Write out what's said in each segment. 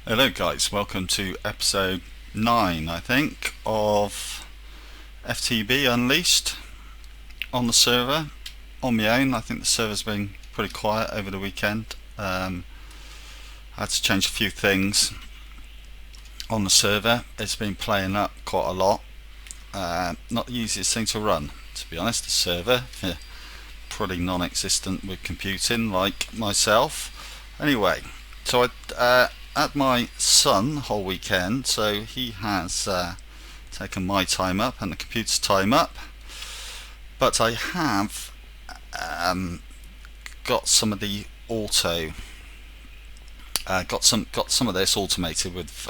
Hello guys, welcome to episode 9 I think of FTB Unleashed on the server on my own. I think the server's been pretty quiet over the weekend. I had to change a few things on the server. It's been playing up quite a lot. Not the easiest thing to run, to be honest, the server. Pretty non-existent with computing like myself. Anyway, so I had my son the whole weekend, so he has taken my time up and the computer's time up. But I have got some of the got some of this automated with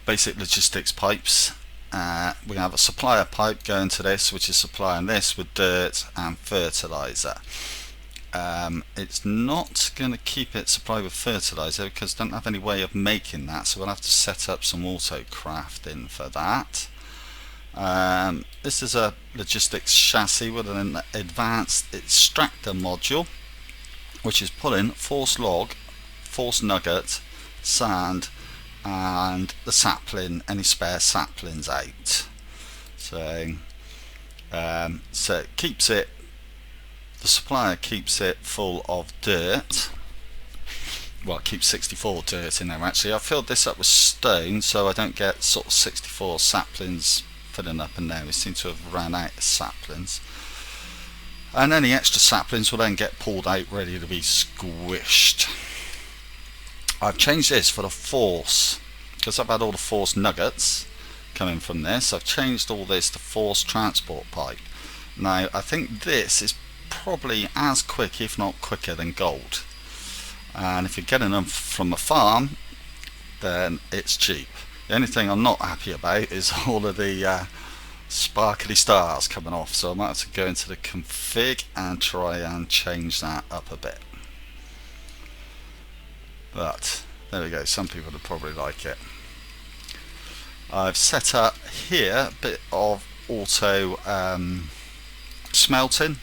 basic logistics pipes. We have a supplier pipe going to this, which is supplying this with dirt and fertilizer. It's not going to keep it supplied with fertilizer because I don't have any way of making that, so we'll have to set up some auto crafting for that. This is a logistics chassis with an advanced extractor module, which is pulling force log, force nugget, sand, and the sapling, any spare saplings out. So it keeps it. The supplier keeps it full of dirt. Well, it keeps 64 dirt in there actually. I filled this up with stone so I don't get sort of 64 saplings filling up in there. We seem to have run out of saplings. And any extra saplings will then get pulled out ready to be squished. I've changed this for the force because I've had all the force nuggets coming from this. I've changed all this to force transport pipe. Now I think this is probably as quick, if not quicker, than gold. And if you're getting them from a farm, then it's cheap. The only thing I'm not happy about is all of the sparkly stars coming off, so I might have to go into the config and try and change that up a bit. But there we go, some people would probably like it. I've set up here a bit of auto smelting.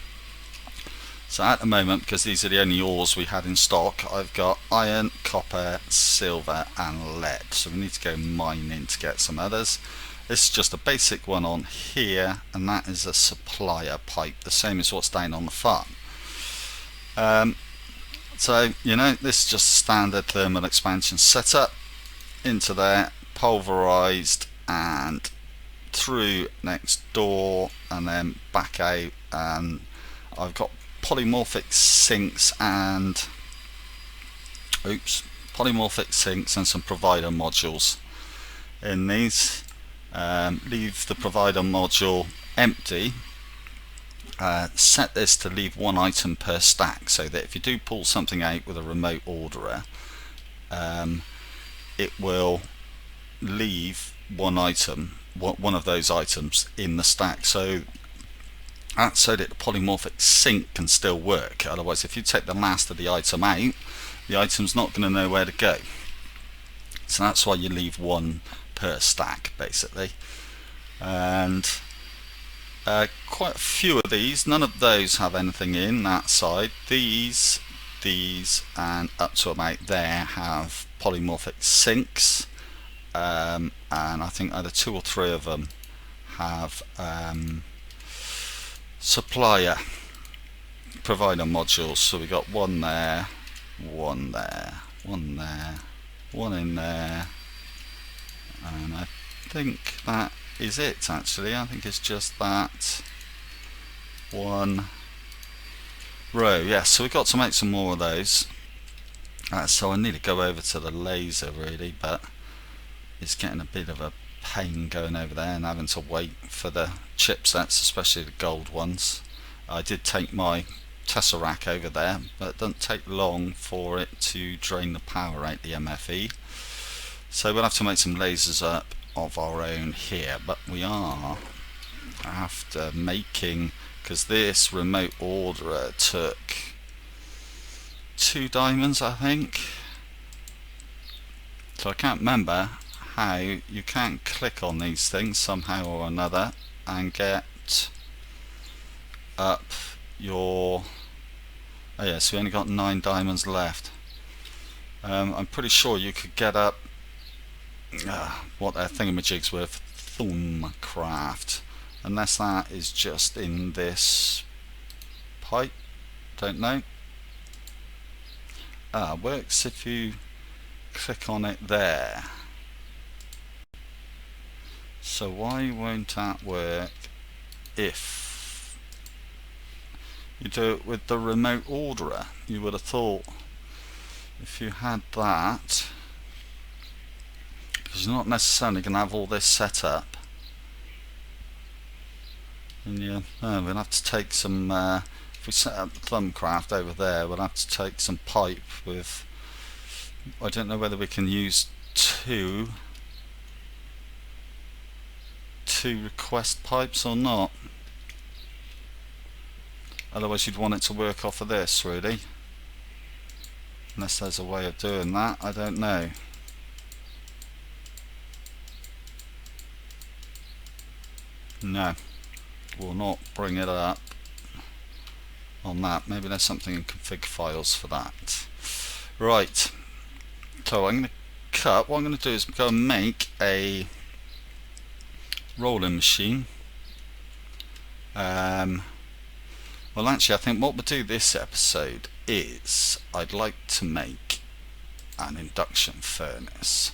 So at the moment, because these are the only ores we had in stock, I've got iron, copper, silver and lead. So we need to go mining to get some others. This is just a basic one on here, and that is a supplier pipe, the same as what's down on the farm. So, this is just standard thermal expansion setup. Into there, pulverized and through next door and then back out, and I've got polymorphic sinks and some provider modules in these. Leave the provider module empty. Set this to leave one item per stack, so that if you do pull something out with a remote orderer, it will leave one of those items in the stack. So that the polymorphic sink can still work. Otherwise, if you take the last of the item out, the item's not going to know where to go. So that's why you leave one per stack basically. And quite a few of these, none of those have anything in that side. These and up to about there have polymorphic sinks, and I think either 2 or 3 of them have supplier provider modules. So we got one there, one there, one there, one in there, and I think that is it actually. I think it's just that one row. Yes, so we've got to make some more of those. So I need to go over to the laser really, but it's getting a bit of a pain going over there and having to wait for the chipsets, especially the gold ones. I did take my tesseract over there, but it doesn't take long for it to drain the power out the MFE. So we'll have to make some lasers up of our own here, but we are after making, because this remote orderer took 2 diamonds I think, so I can't remember how you can click on these things somehow or another and get up your... oh yes, we only got 9 diamonds left. I'm pretty sure you could get up what their thingamajigs were for Thorncraft, unless that is just in this pipe. Don't know. Works if you click on it there. So why won't that work if you do it with the remote orderer? You would have thought if you had that, because you're not necessarily going to have all this set up. And yeah, we'll have to take some, if we set up the Thumbcraft over there, we'll have to take some pipe with, I don't know whether we can use two request pipes or not. Otherwise you'd want it to work off of this, really. Unless there's a way of doing that, I don't know. No, will not bring it up on that. Maybe there's something in config files for that. Right, so I'm going to cut. What I'm going to do is go and make a rolling machine. Well, actually, I think what we'll do this episode is I'd like to make an induction furnace.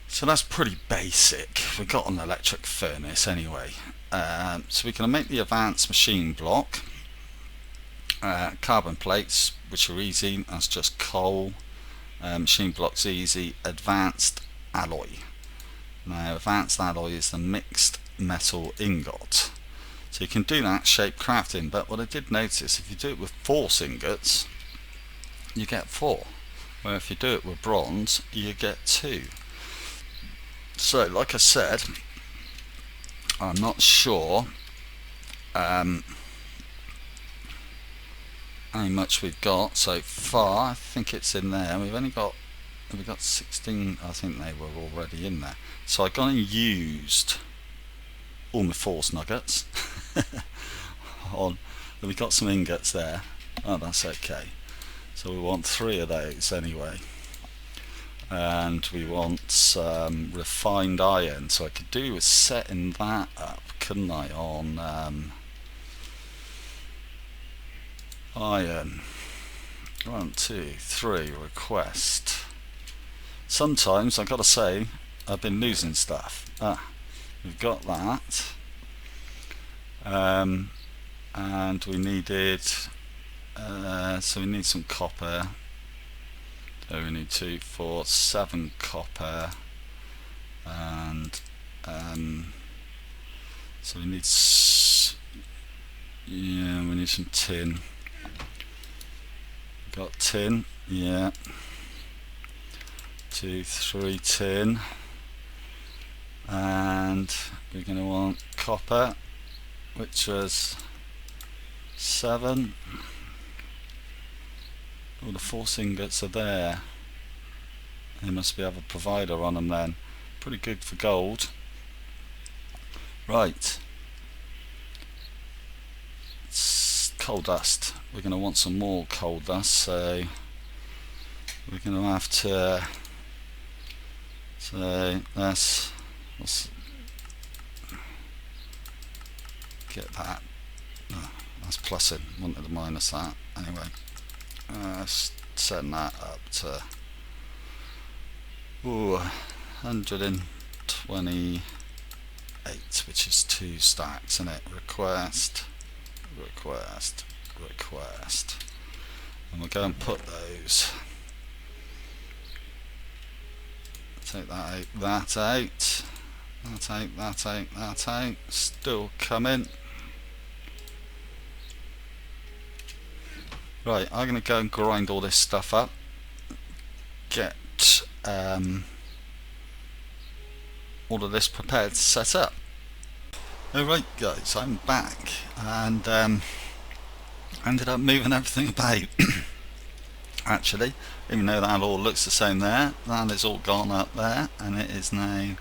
So that's pretty basic. We've got an electric furnace anyway. So we're going to make the advanced machine block. Carbon plates, which are easy. That's just coal. Machine block's easy. Advanced alloy. Now, advanced alloy is the mixed metal ingot. So you can do that shape crafting, but what I did notice, if you do it with false ingots, you get 4. Where if you do it with bronze, you get 2. So, like I said, I'm not sure how much we've got so far. I think it's in there. We've got 16. I think they were already in there. So I've gone and used all my false nuggets on. We've got some ingots there. Oh, that's okay. So we want 3 of those anyway. And we want some refined iron, so I could do with setting that up, couldn't I, on iron. 1, 2, 3 request. Sometimes I've got to say I've been losing stuff. We've got that, and we needed so we need some copper. So we need 2, 4, 7 copper, and so we need we need some tin. Got tin, yeah. 2, 3 tin, and we're going to want copper, which was 7. All the false ingots are there. They must be have a provider on them then. Pretty good for gold. Right. It's coal dust. We're going to want some more coal dust, so we're going to have to. So let's get that. Oh, that's plussing. Wanted to minus that anyway. Send that up to 128, which is 2 stacks, isn't it? Request, request, request, and we'll go and put those. Take that out, that out, that out, that out, that out. Still coming. Right, I'm going to go and grind all this stuff up, get all of this prepared to set up. Alright guys, I'm back, and ended up moving everything about. Actually, even though that all looks the same there, that is all gone up there, and it is now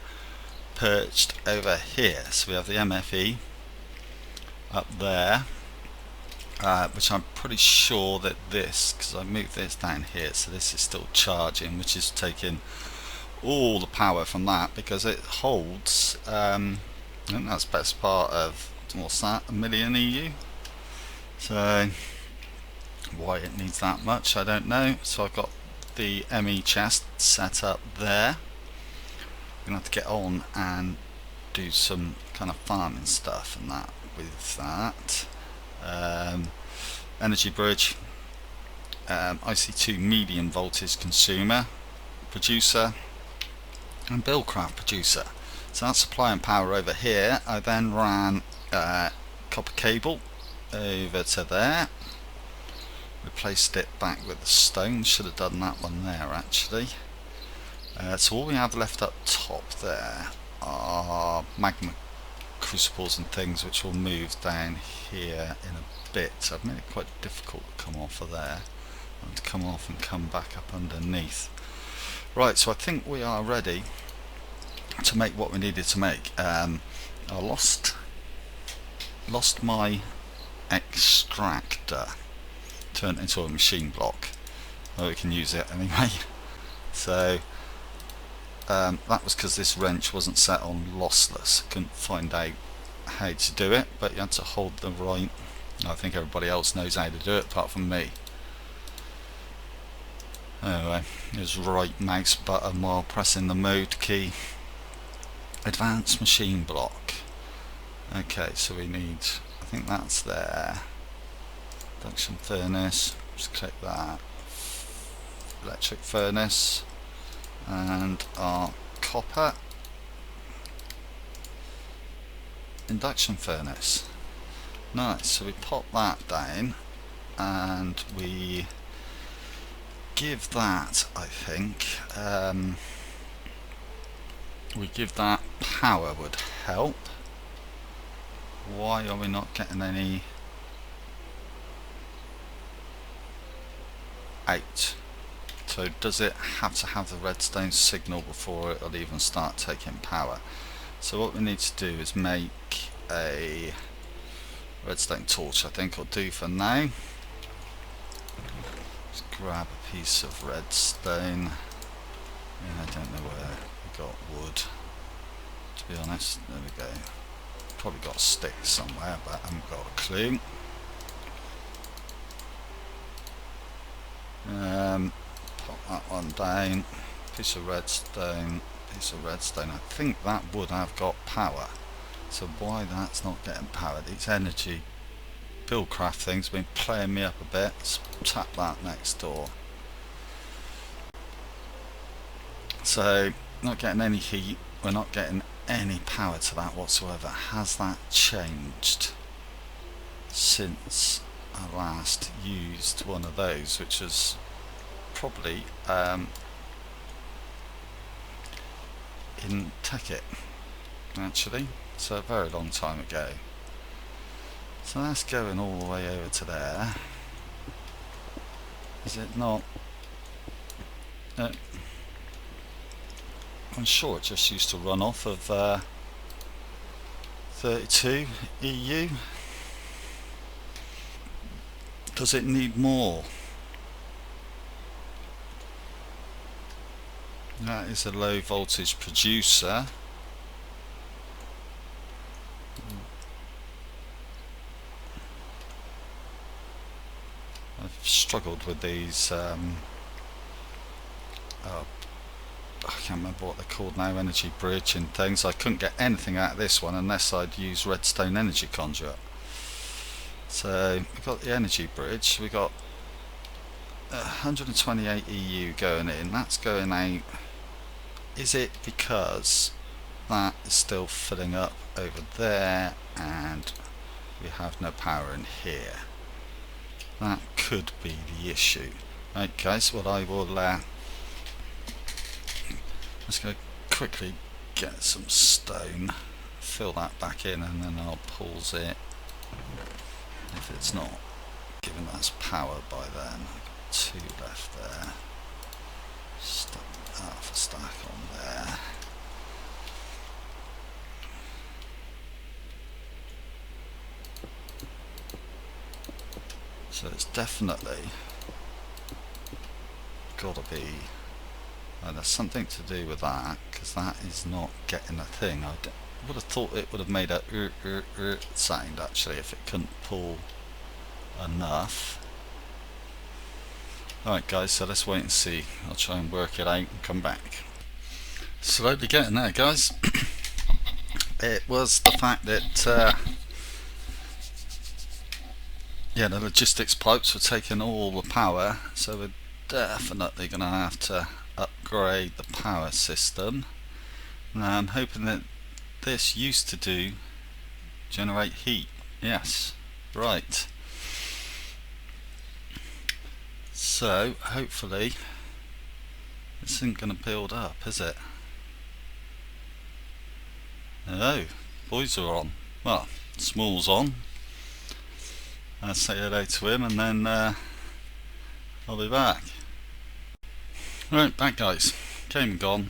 perched over here. So we have the MFE up there. which I'm pretty sure that this, because I moved this down here, so this is still charging, which is taking all the power from that, because it holds, I think that's best part of, what's that, 1,000,000 EU. So why it needs that much, I don't know. So I've got the ME chest set up there. I'm gonna have to get on and do some kind of farming stuff and that with that. Energy bridge, IC2 medium voltage consumer, producer, and Buildcraft producer. So that's supplying power over here. I then ran copper cable over to there, replaced it back with the stone. Should have done that one there actually. So all we have left up top there are magma crucibles and things, which will move down here in a bit. So I've made it quite difficult to come off of there and to come off and come back up underneath. Right, so I think we are ready to make what we needed to make. I lost my extractor, turned into a machine block. Well, we can use it anyway. So that was because this wrench wasn't set on lossless. Couldn't find out how to do it, but you had to hold the right, I think everybody else knows how to do it apart from me. Anyway, there's right mouse button while pressing the mode key. Advanced machine block. Okay, so we need, I think that's there. Induction furnace, just click that. Electric furnace, and our copper induction furnace. Nice, so we pop that down and we give that, I think, we give that power would help. Why are we not getting any out? So does it have to have the redstone signal before it'll even start taking power? So what we need to do is make a redstone torch, I think I'll do for now. Just grab a piece of redstone. Yeah, I don't know where we got wood, to be honest. There we go. Probably got sticks somewhere, but I haven't got a clue. Pop that one down. Piece of redstone. Piece of redstone. I think that would have got power. So why that's not getting power? These energy Buildcraft things have been playing me up a bit. Let's tap that next door. So not getting any heat. We're not getting any power to that whatsoever. Has that changed since I last used one of those, which was probably in Tekkit actually, so a very long time ago. So that's going all the way over to there. Is it not? I'm sure it just used to run off of 32 EU. Does it need more? That is a low voltage producer. I've struggled with these I can't remember what they're called now, energy bridge and things. I couldn't get anything out of this one unless I'd use redstone energy conduit. So we've got the energy bridge, we've got 128 EU going in, that's going out. Is it because that is still filling up over there and we have no power in here? That could be the issue. Right guys, well I will just going to quickly get some stone, fill that back in, and then I'll pause it if it's not giving us power by then. I've got 2 left there. Stuck half a stack on there. So it's definitely got to be, there's something to do with that, because that is not getting a thing. I would have thought it would have made a sound actually if it couldn't pull enough. Alright guys, so let's wait and see. I'll try and work it out and come back. Slowly getting there guys. It was the fact that yeah, the logistics pipes were taking all the power, so we're definitely going to have to upgrade the power system. Now I'm hoping that this used to generate heat. Yes, right. So hopefully this isn't going to build up, is it? Oh, boys are on. Well, Small's on. I'll say hello to him and then I'll be back. Right, back guys. Came and gone.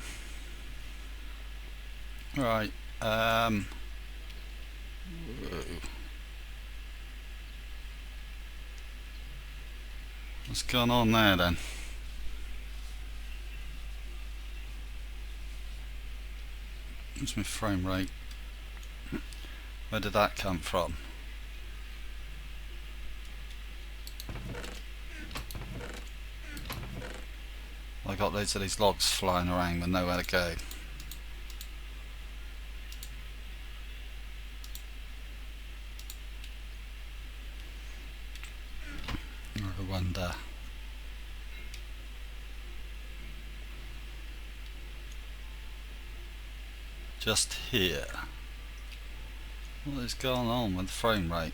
Right. What's going on there then? What's my frame rate? Where did that come from? I got loads of these logs flying around with nowhere to go. I wonder. Just here. What is going on with the frame rate?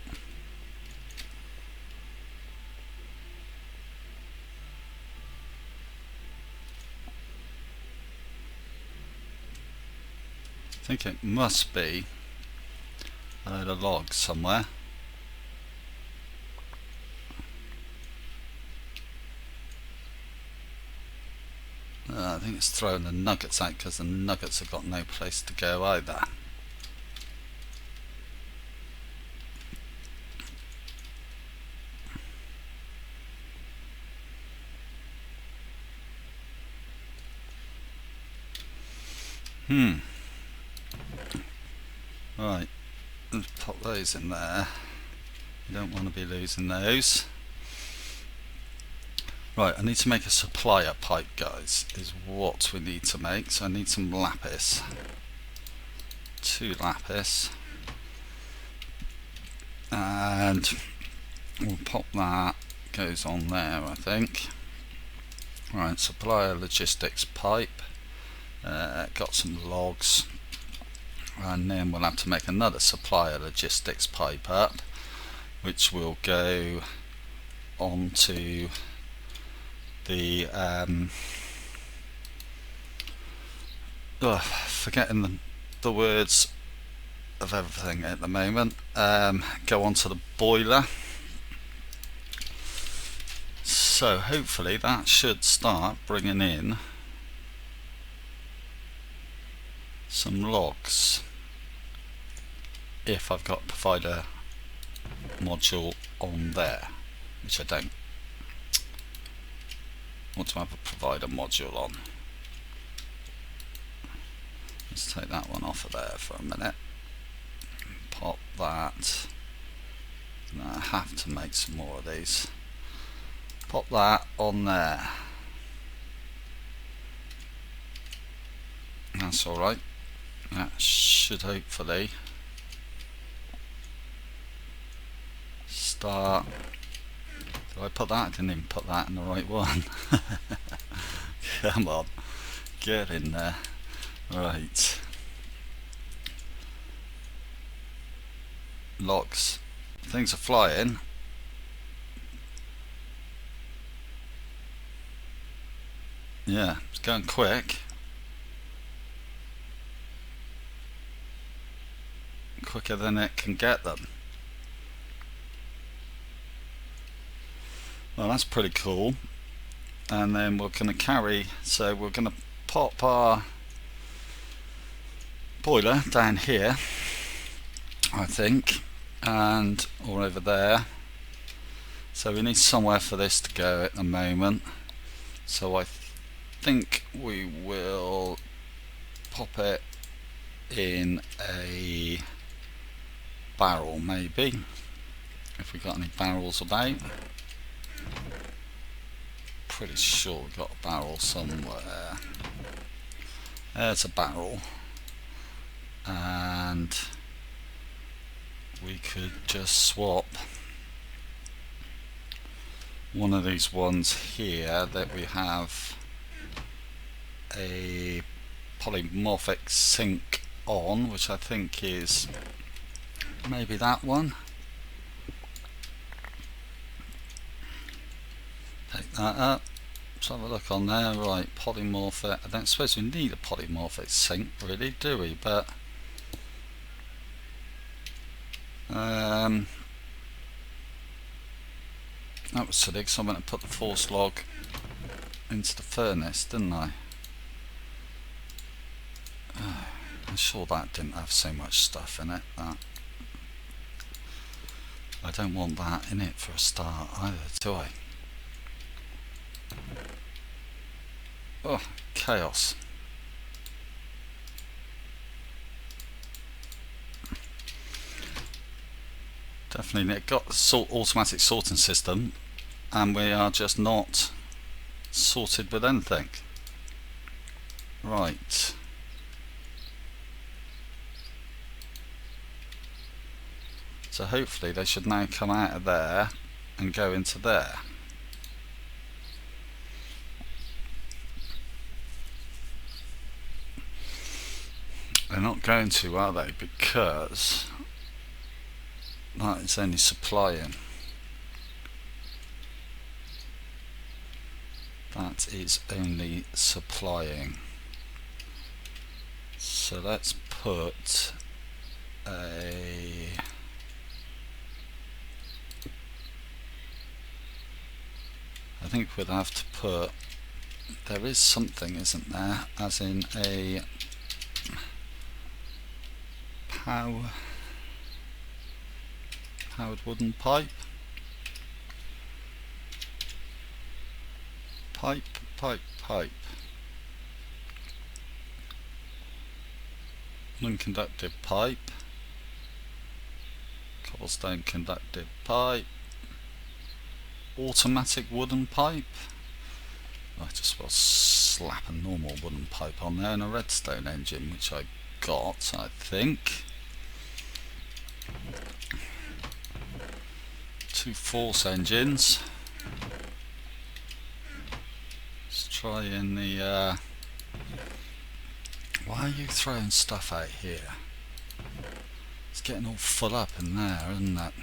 I think it must be a load of logs somewhere. I think it's throwing the nuggets out because the nuggets have got no place to go either. Right, let's pop those in there. You don't want to be losing those. Right, I need to make a supplier pipe guys, is what we need to make. So I need some lapis. 2 lapis. And we'll pop that, goes on there I think. Right, supplier logistics pipe. Got some logs. And then we'll have to make another supplier logistics pipe up, which will go onto the forgetting the words of everything at the moment. Go onto the boiler. So hopefully that should start bringing in some logs, if I've got provider module on there, which I don't. I want to have a provider module on. Let's take that one off of there for a minute. Pop that. Now I have to make some more of these. Pop that on there. That's alright. That should hopefully start. Did I put that? I didn't even put that in the right one. Come on, get in there. Right. Logs. Things are flying. Yeah, it's going quick. Quicker than it can get them. Well, that's pretty cool. And then we're going to carry, so we're going to pop our boiler down here, I think, and or over there. So we need somewhere for this to go at the moment. So I think we will pop it in a barrel, maybe, if we got any barrels about. Pretty sure we got a barrel somewhere. There's a barrel, and we could just swap one of these ones here that we have a polymorphic sink on, which I think is maybe that one. Take that up. Let's have a look on there. Right, polymorphic. I don't suppose we need a polymorphic sink, really, do we? But that was silly, because I went to put the force log into the furnace, didn't I? I'm sure that didn't have so much stuff in it. That I don't want that in it for a start either, do I? Oh, chaos. Definitely got the automatic sorting system, and we are just not sorted with anything. Right. So hopefully they should now come out of there and go into there. They're not going to, are they? Because that is only supplying. That is only supplying. So let's put a... I think we'd have to put... There is something, isn't there? As in a... powered wooden pipe. Pipe. Non-conductive pipe. Cobblestone conductive pipe. Automatic wooden pipe. I just will slap a normal wooden pipe on there and a redstone engine, which I got, I think. 2 force engines. Let's try in the... Why are you throwing stuff out here? It's getting all full up in there, isn't it?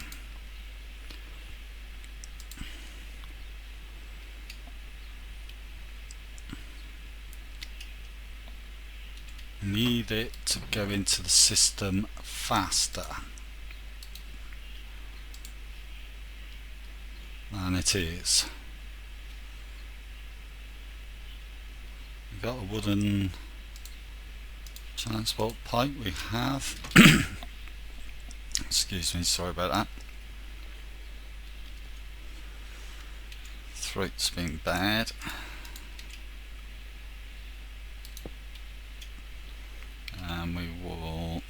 Need it to go into the system faster than it is. We've got a wooden transport pipe, we have. Excuse me, sorry about that. Throat's been bad. And we will,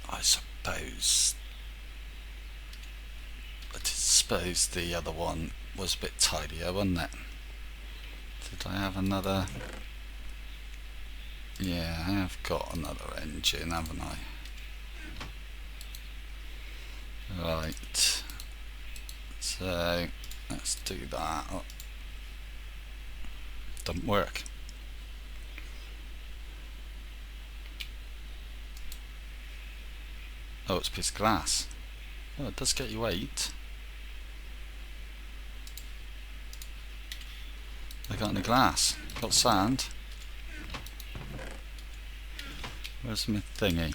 I suppose the other one was a bit tidier, wasn't it? Did I have another? Yeah, I have got another engine, haven't I? Right, so let's do that. Oh, doesn't work. Oh, it's a piece of glass. Oh, it does get you 8. I got any glass? Got sand? Where's my thingy?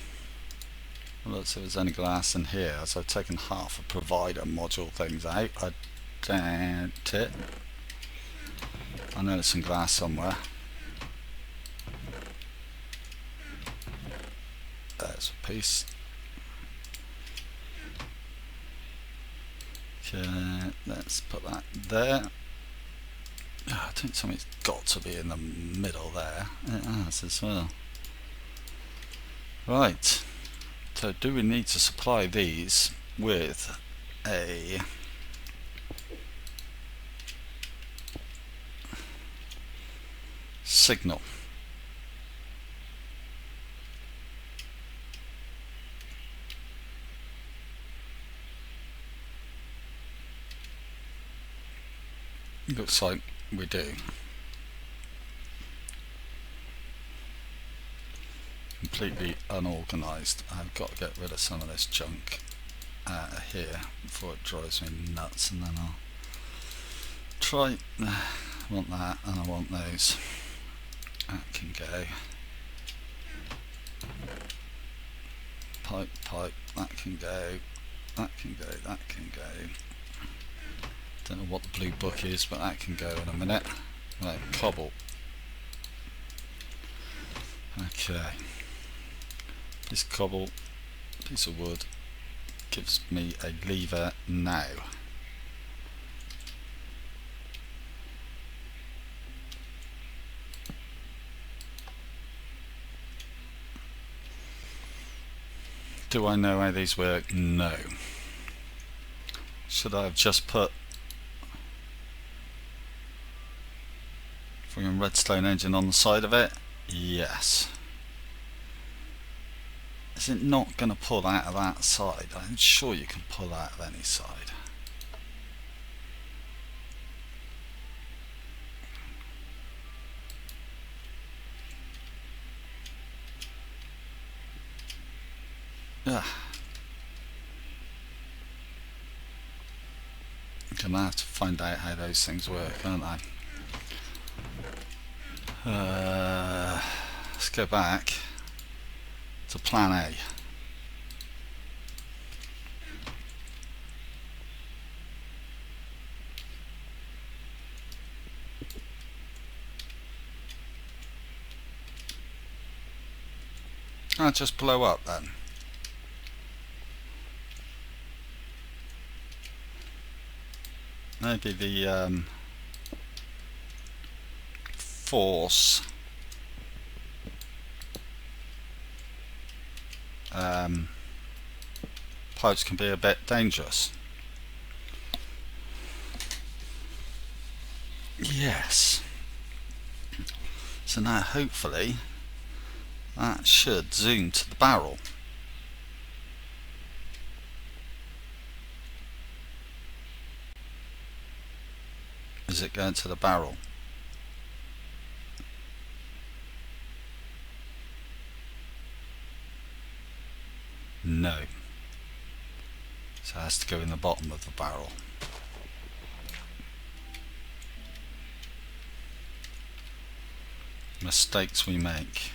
Well, let's see if there's any glass in here. So I've taken half of provider module things out. I doubt it. I know there's some glass somewhere. There's a piece. Okay, let's put that there. Oh, don't tell me it's got to be in the middle there. It has as well. Right, so do we need to supply these with a signal? Looks like we do. Completely unorganised. I've got to get rid of some of this junk out of here before it drives me nuts, and then I'll try. I want that, and I want those. That can go. Pipe, pipe, that can go. That can go, that can go. Don't know what the blue book is, but that can go in a minute. Right, cobble. Okay. This cobble, piece of wood, gives me a lever now. Do I know how these work? No. Should I have just put friggin' redstone engine on the side of it? Yes. Is it not going to pull out of that side? I'm sure you can pull out of any side. Ugh. I'm going to have to find out how those things work, aren't I? Let's go back to plan A. I'll just blow up then. Maybe the force pipes can be a bit dangerous. Yes. So now hopefully that should zoom to the barrel. Is it going to the barrel? No. So it has to go in the bottom of the barrel. Mistakes we make.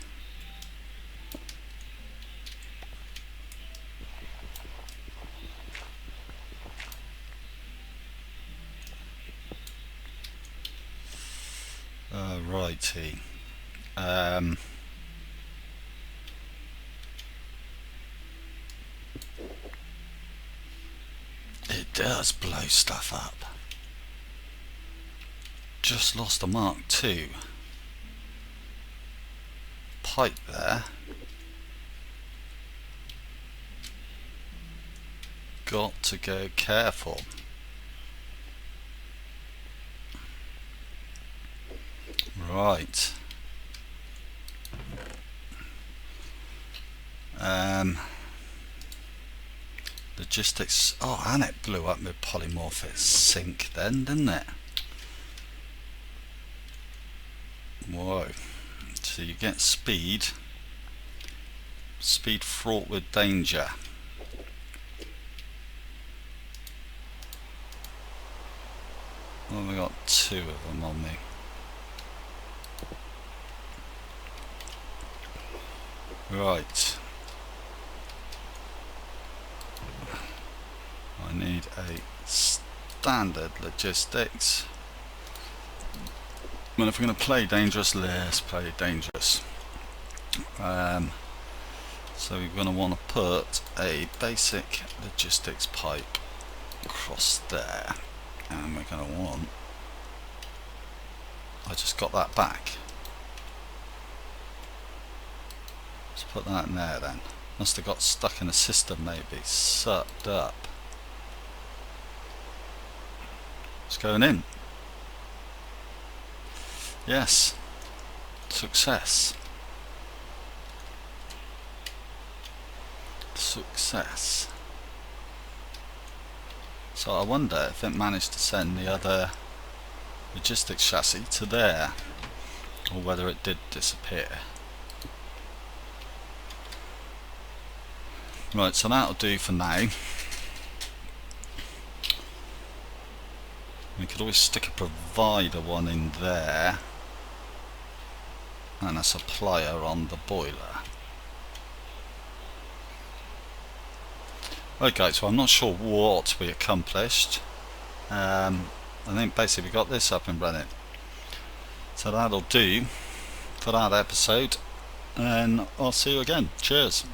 Righty. It does blow stuff up. Just lost a Mark II pipe there. Got to go careful. Right. Logistics. Oh, and it blew up with polymorphic sink then, didn't it? Whoa. So you get speed. Speed fraught with danger. Well, we got two of them on me. Right. I need a standard logistics. Well, if we're going to play dangerous, let's play dangerous. So we're going to want to put a basic logistics pipe across there, and we're going to want, I just got that back, let's put that in there then. Must have got stuck in the system, maybe sucked up. It's going in. Yes, success. Success. So I wonder if it managed to send the other logistics chassis to there, or whether it did disappear. Right, so that'll do for now. We could always stick a provider one in there and a supplier on the boiler. Okay, so I'm not sure what we accomplished. I think basically we got this up and running. So that'll do for that episode, and I'll see you again. Cheers.